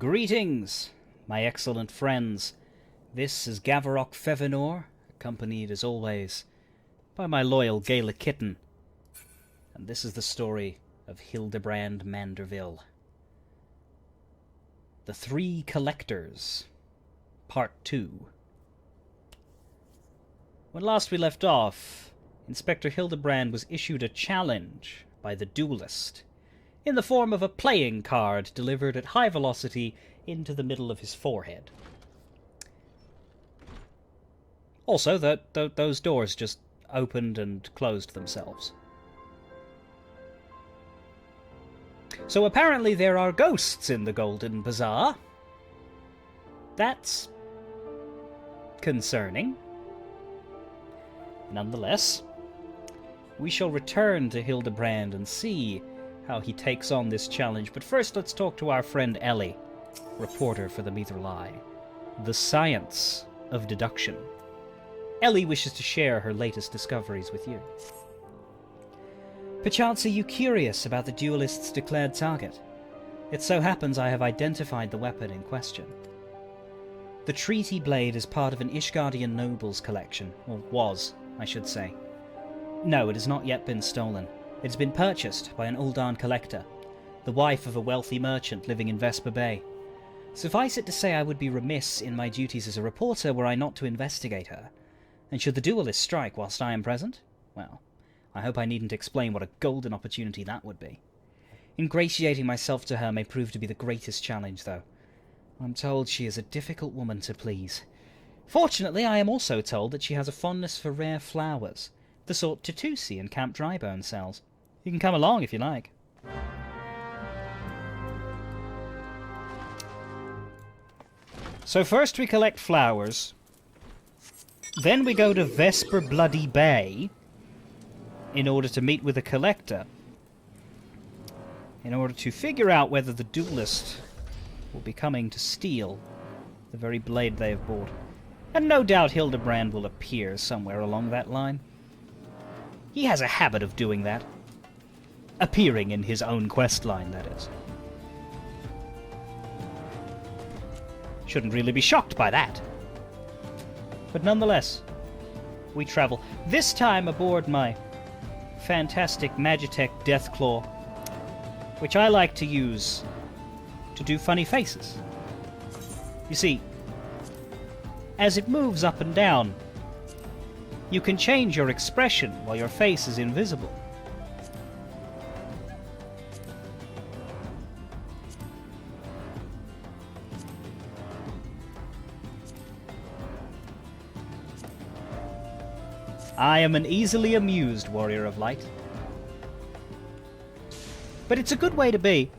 Greetings, my excellent friends. This is Gavaroc Fevenor, accompanied as always by my loyal Gaelic kitten. And this is the story of Hildibrand Manderville. The Three Collectors, Part 2. When last we left off, Inspector Hildibrand was issued a challenge by the duelist, in the form of a playing card delivered at high velocity into the middle of his forehead. Also, those doors just opened and closed themselves. So apparently there are ghosts in the Golden Bazaar. That's concerning. Nonetheless, we shall return to Hildibrand and see how he takes on this challenge. But first, let's talk to our friend Ellie, reporter for the Mithril Eye. The science of deduction. Ellie wishes to share her latest discoveries with you. Perchance are you curious about the duelist's declared target? It so happens I have identified the weapon in question. The treaty blade is part of an Ishgardian noble's collection, or was, I should say. No, it has not yet been stolen. It has been purchased by an Uldan collector, the wife of a wealthy merchant living in Vesper Bay. Suffice it to say I would be remiss in my duties as a reporter were I not to investigate her. And should the duelist strike whilst I am present? Well, I hope I needn't explain what a golden opportunity that would be. Ingratiating myself to her may prove to be the greatest challenge, though. I'm told she is a difficult woman to please. Fortunately, I am also told that she has a fondness for rare flowers, the sort Tutusi and Camp Drybone sells. You can come along if you like. So first we collect flowers, then we go to Vesper Bloody Bay in order to meet with a collector, in order to figure out whether the duelist will be coming to steal the very blade they have bought. And no doubt Hildibrand will appear somewhere along that line. He has a habit of doing that. Appearing in his own quest line, that is. Shouldn't really be shocked by that. But nonetheless, we travel. This time aboard my fantastic Magitech Deathclaw, which I like to use to do funny faces. You see, as it moves up and down, you can change your expression while your face is invisible. I am an easily amused warrior of light. But it's a good way to be.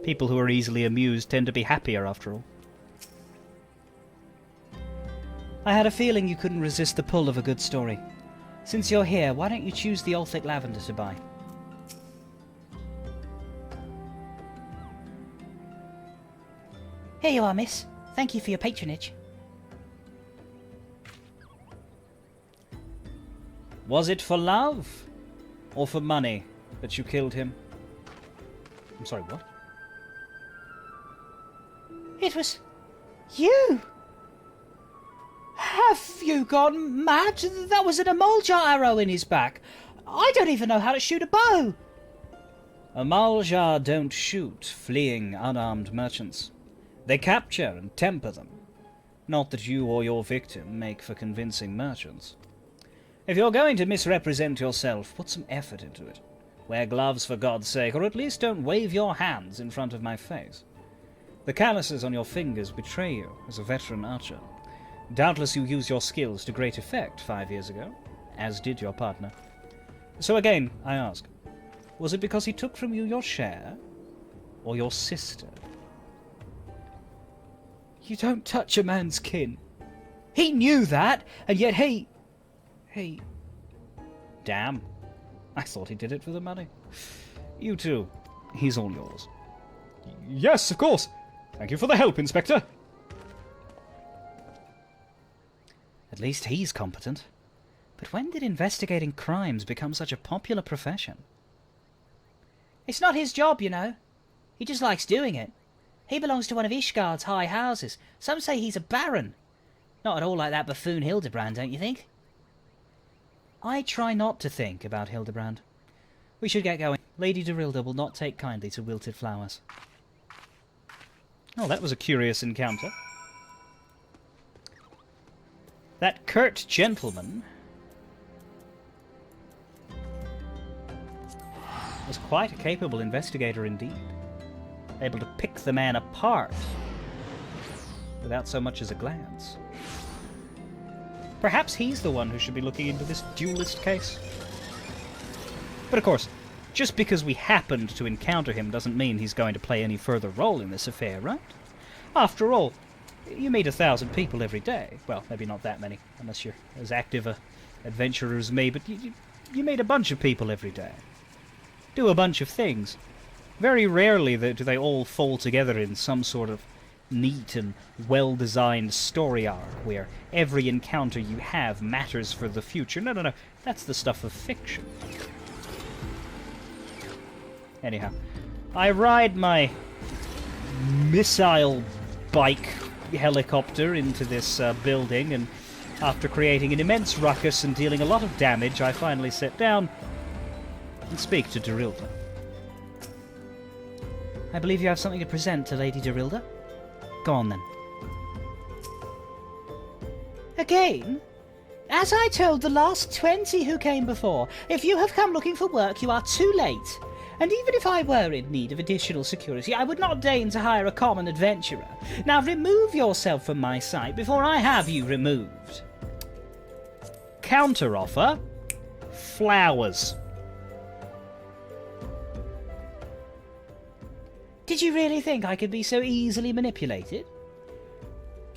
People who are easily amused tend to be happier, after all. I had a feeling you couldn't resist the pull of a good story. Since you're here, why don't you choose the Olthic lavender to buy? Here you are, miss. Thank you for your patronage. Was it for love? Or for money that you killed him? I'm sorry, what? It was you! Have you gone mad? That was an Amaljar arrow in his back. I don't even know how to shoot a bow. Amaljar don't shoot fleeing unarmed merchants. They capture and temper them. Not that you or your victim make for convincing merchants. If you're going to misrepresent yourself, put some effort into it. Wear gloves for God's sake, or at least don't wave your hands in front of my face. The calluses on your fingers betray you as a veteran archer. Doubtless you used your skills to great effect 5 years ago, as did your partner. So again, I ask, was it because he took from you your share, or your sister? You don't touch a man's kin. He knew that, and yet he... Damn. I thought he did it for the money. You too. He's all yours. Yes, of course. Thank you for the help, Inspector. At least he's competent. But when did investigating crimes become such a popular profession? It's not his job, you know. He just likes doing it. He belongs to one of Ishgard's high houses. Some say he's a baron. Not at all like that buffoon Hildibrand, don't you think? I try not to think about Hildibrand. We should get going. Lady Dorilda will not take kindly to wilted flowers. Oh, that was a curious encounter. That curt gentleman was quite a capable investigator indeed. Able to pick the man apart without so much as a glance. Perhaps he's the one who should be looking into this duelist case. But of course, just because we happened to encounter him doesn't mean he's going to play any further role in this affair, right? After all, you meet 1,000 people every day. Well, maybe not that many, unless you're as active a adventurer as me, but you meet a bunch of people every day. Do a bunch of things. Very rarely do they all fall together in some sort of neat and well-designed story arc where every encounter you have matters for the future. No. That's the stuff of fiction. Anyhow, I ride my missile bike helicopter into this building, and after creating an immense ruckus and dealing a lot of damage, I finally sit down and speak to Dorilda. I believe you have something to present to Lady Dorilda. Go on, then. Again? As I told the last 20 who came before, if you have come looking for work, you are too late. And even if I were in need of additional security, I would not deign to hire a common adventurer. Now remove yourself from my sight before I have you removed. Counter-offer. Flowers. Did you really think I could be so easily manipulated?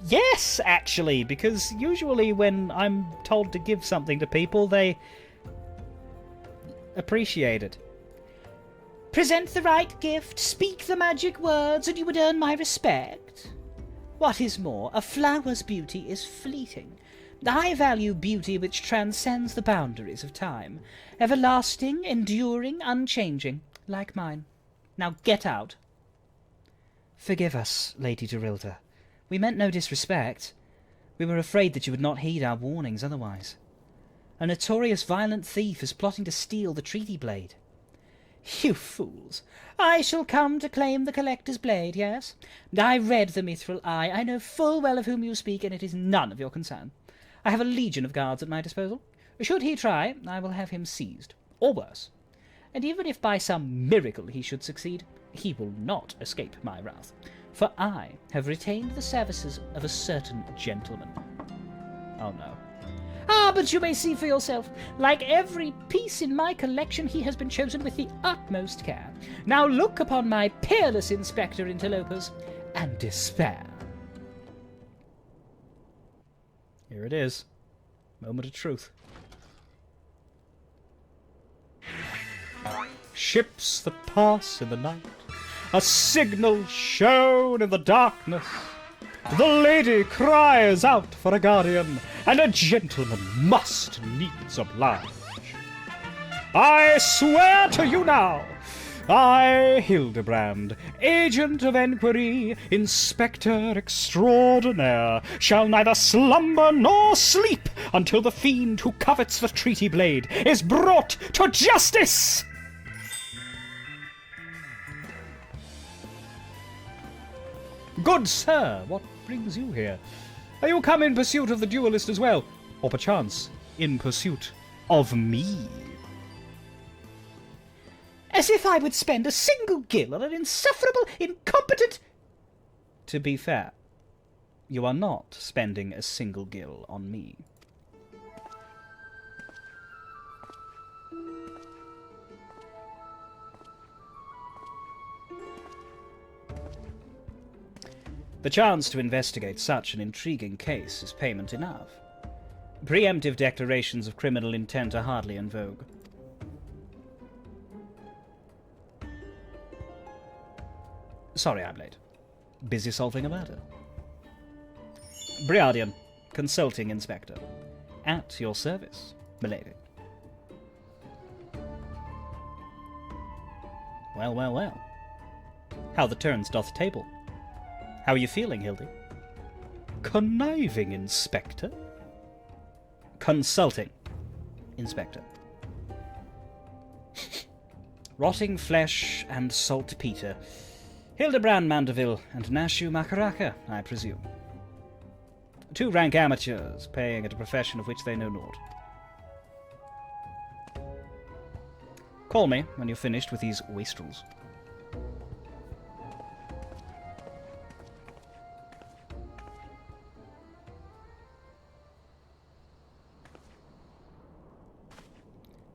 Yes, actually, because usually when I'm told to give something to people, they appreciate it. Present the right gift, speak the magic words, and you would earn my respect. What is more, a flower's beauty is fleeting. I value beauty which transcends the boundaries of time. Everlasting, enduring, unchanging, like mine. Now get out. Forgive us, Lady Dorilda. We meant no disrespect. We were afraid that you would not heed our warnings otherwise. A notorious violent thief is plotting to steal the treaty blade. You fools! I shall come to claim the collector's blade, yes? I read the mithril eye. I know full well of whom you speak, and it is none of your concern. I have a legion of guards at my disposal. Should he try, I will have him seized, or worse. And even if by some miracle he should succeed, he will not escape my wrath, for I have retained the services of a certain gentleman. Oh no. Ah, but you may see for yourself. Like every piece in my collection, he has been chosen with the utmost care. Now look upon my peerless Inspector Interlopers and despair. Here it is. Moment of truth. Ships that pass in the night, a signal shown in the darkness. The lady cries out for a guardian, and a gentleman must needs oblige. I swear to you now, I, Hildibrand, agent of enquiry, Inspector Extraordinaire, shall neither slumber nor sleep until the fiend who covets the treaty blade is brought to justice! Good sir, what brings you here? Are you come in pursuit of the duelist as well? Or perchance, in pursuit of me? As if I would spend a single gil on an insufferable, incompetent... To be fair, you are not spending a single gil on me. The chance to investigate such an intriguing case is payment enough. Preemptive declarations of criminal intent are hardly in vogue. Sorry I'm late. Busy solving a murder. Briardien, Consulting Inspector. At your service, milady. Well, well, well. How the turns doth table. How are you feeling, Hildy? Conniving, Inspector? Consulting, Inspector. Rotting flesh and saltpeter. Hildibrand Manderville and Nashu Makaraka, I presume. 2 rank amateurs, paying at a profession of which they know naught. Call me when you're finished with these wastrels.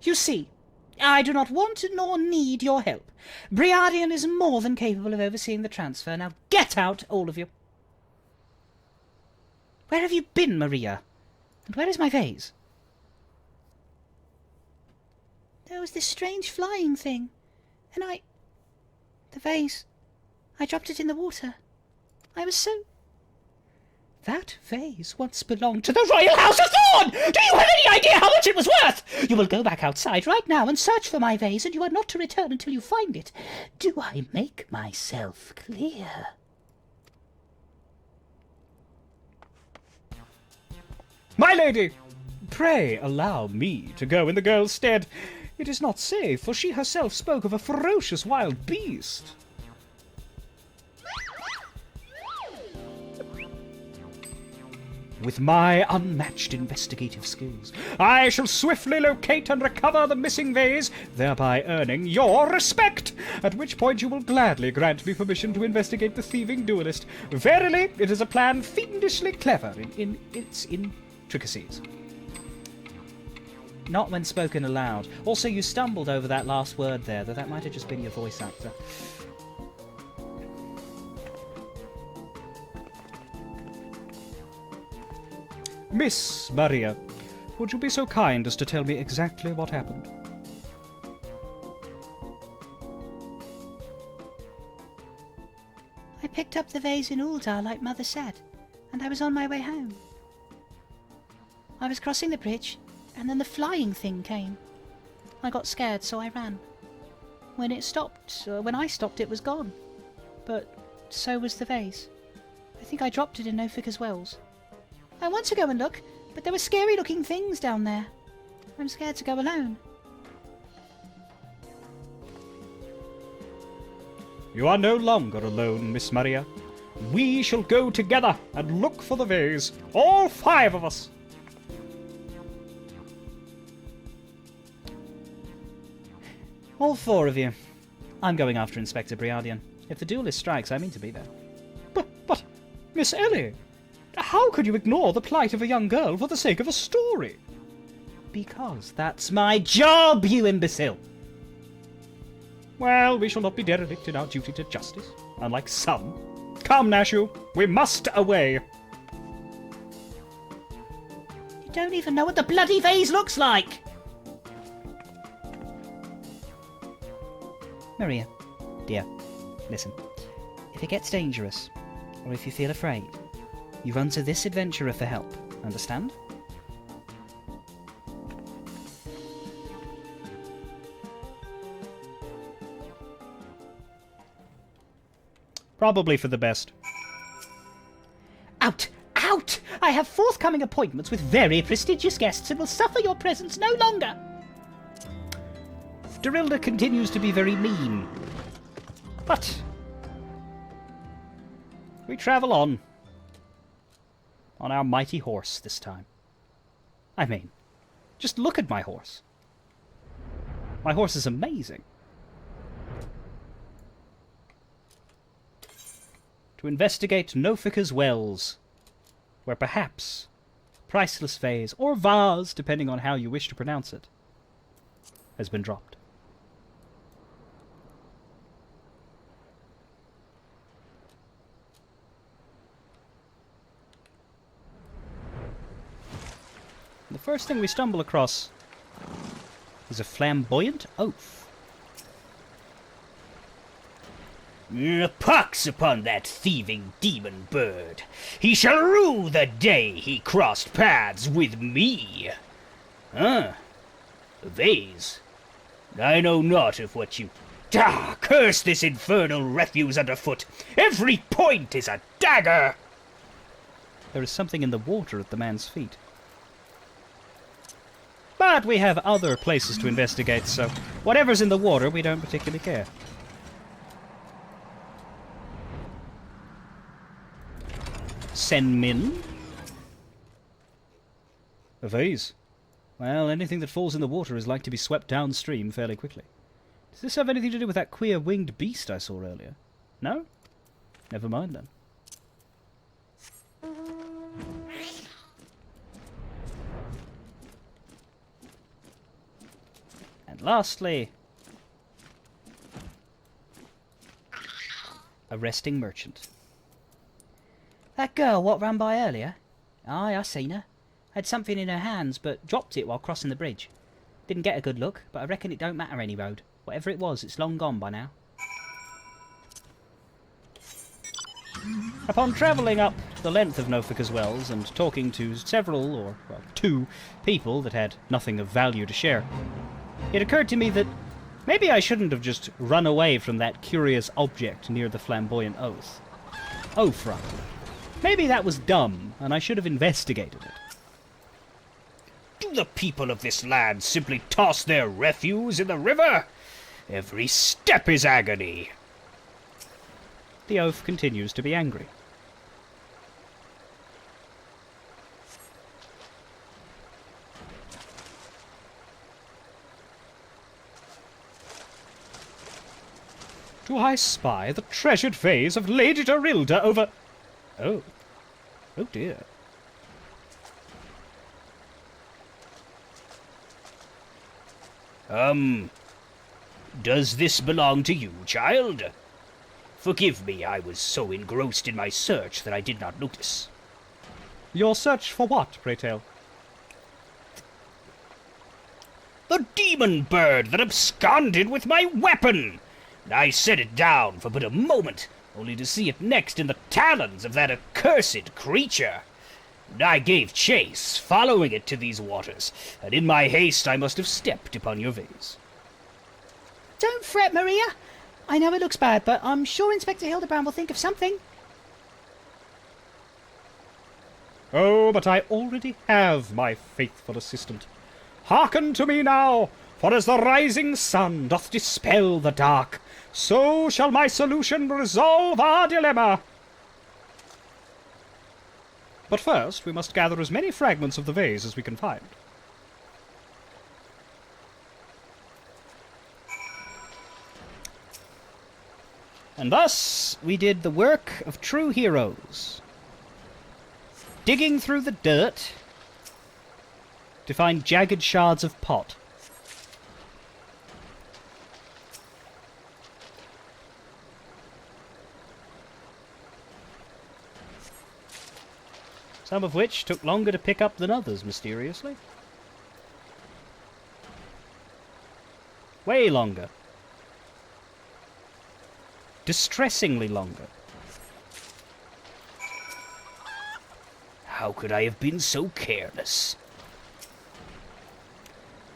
You see, I do not want nor need your help. Briardien is more than capable of overseeing the transfer. Now get out, all of you. Where have you been, Maria? And where is my vase? There was this strange flying thing, and the vase, I dropped it in the water. I was so... That vase once belonged to the Royal House of Thorn! Do you have any idea how much it was worth? You will go back outside right now and search for my vase, and you are not to return until you find it. Do I make myself clear? My lady! Pray allow me to go in the girl's stead. It is not safe, for she herself spoke of a ferocious wild beast. With my unmatched investigative skills, I shall swiftly locate and recover the missing vase, thereby earning your respect, at which point you will gladly grant me permission to investigate the thieving duelist. Verily, it is a plan fiendishly clever in its intricacies. Not when spoken aloud. Also, you stumbled over that last word there, though that might have just been your voice actor. Miss Maria, would you be so kind as to tell me exactly what happened? I picked up the vase in Uldar, like Mother said, and I was on my way home. I was crossing the bridge, and then the flying thing came. I got scared, so I ran. When I stopped, it was gone. But so was the vase. I think I dropped it in Nofika's wells. I want to go and look, but there were scary-looking things down there. I'm scared to go alone. You are no longer alone, Miss Maria. We shall go together and look for the vase. All 5 of us. All 4 of you. I'm going after Inspector Briardien. If the duelist strikes, I mean to be there. But, Miss Ellie, how could you ignore the plight of a young girl for the sake of a story? Because that's my job, you imbecile! Well, we shall not be derelict in our duty to justice, unlike some. Come, Nashu, we must away. You don't even know what the bloody vase looks like! Maria, dear, listen. If it gets dangerous, or if you feel afraid, you run to this adventurer for help, understand? Probably for the best. Out! Out! I have forthcoming appointments with very prestigious guests and will suffer your presence no longer. Dorilda continues to be very mean. But we travel on our mighty horse this time. I mean, just look at my horse. My horse is amazing. To investigate Nofika's wells, where perhaps priceless vase, or vase, depending on how you wish to pronounce it, has been dropped. The first thing we stumble across is a flamboyant oath. Pox upon that thieving demon bird! He shall rue the day he crossed paths with me! A vase? I know not of what you Ah, curse this infernal refuse underfoot! Every point is a dagger! There is something in the water at the man's feet. But we have other places to investigate, so whatever's in the water, we don't particularly care. Senmin? A vase. Well, anything that falls in the water is like to be swept downstream fairly quickly. Does this have anything to do with that queer winged beast I saw earlier? No? Never mind then. And lastly, a resting merchant. That girl what ran by earlier? Aye, I seen her. Had something in her hands, but dropped it while crossing the bridge. Didn't get a good look, but I reckon it don't matter any road. Whatever it was, it's long gone by now. Upon travelling up the length of Nofika's Wells and talking to several, or well, 2 people that had nothing of value to share, it occurred to me that maybe I shouldn't have just run away from that curious object near the flamboyant oath. Rather. Maybe that was dumb, and I should have investigated it. Do the people of this land simply toss their refuse in the river? Every step is agony. The oath continues to be angry. Do I spy the treasured vase of Lady Dorilda over... Oh. Oh dear. Does this belong to you, child? Forgive me, I was so engrossed in my search that I did not notice. Your search for what, pray tell? The demon bird that absconded with my weapon! I set it down for but a moment, only to see it next in the talons of that accursed creature. I gave chase, following it to these waters, and in my haste I must have stepped upon your vase. Don't fret, Maria. I know it looks bad, but I'm sure Inspector Hildibrand will think of something. Oh, but I already have my faithful assistant. Hearken to me now, for as the rising sun doth dispel the dark, so shall my solution resolve our dilemma. But first, we must gather as many fragments of the vase as we can find. And thus we did the work of true heroes, digging through the dirt to find jagged shards of pot. Some of which took longer to pick up than others, mysteriously. Way longer. Distressingly longer. How could I have been so careless?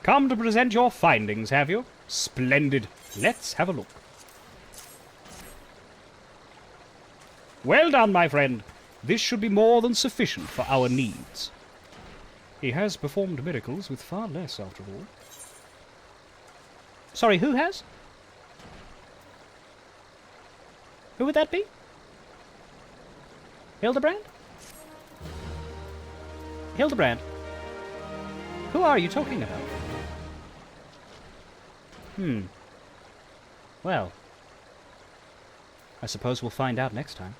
Come to present your findings, have you? Splendid. Let's have a look. Well done, my friend. This should be more than sufficient for our needs. He has performed miracles with far less, after all. Sorry, who has? Who would that be? Hildibrand? Hildibrand? Who are you talking about? Well, I suppose we'll find out next time.